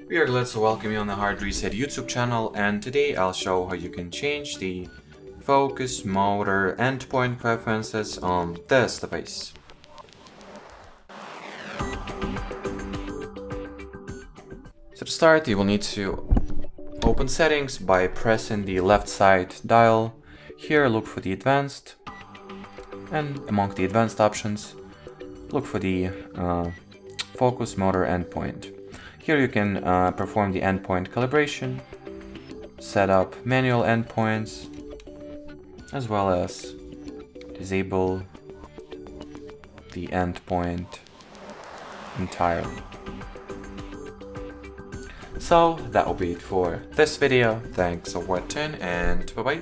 We are glad to welcome you on the Hard Reset YouTube channel, and today I'll show how you can change the focus, motor, endpoint preferences on this device. So to start, you will need to open settings by pressing the left side dial. Here look for the advanced, and among the advanced options, look for the focus, motor, endpoint. Here you can perform the endpoint calibration, set up manual endpoints, as well as disable the endpoint entirely. So that will be it for this video. Thanks for watching and bye bye.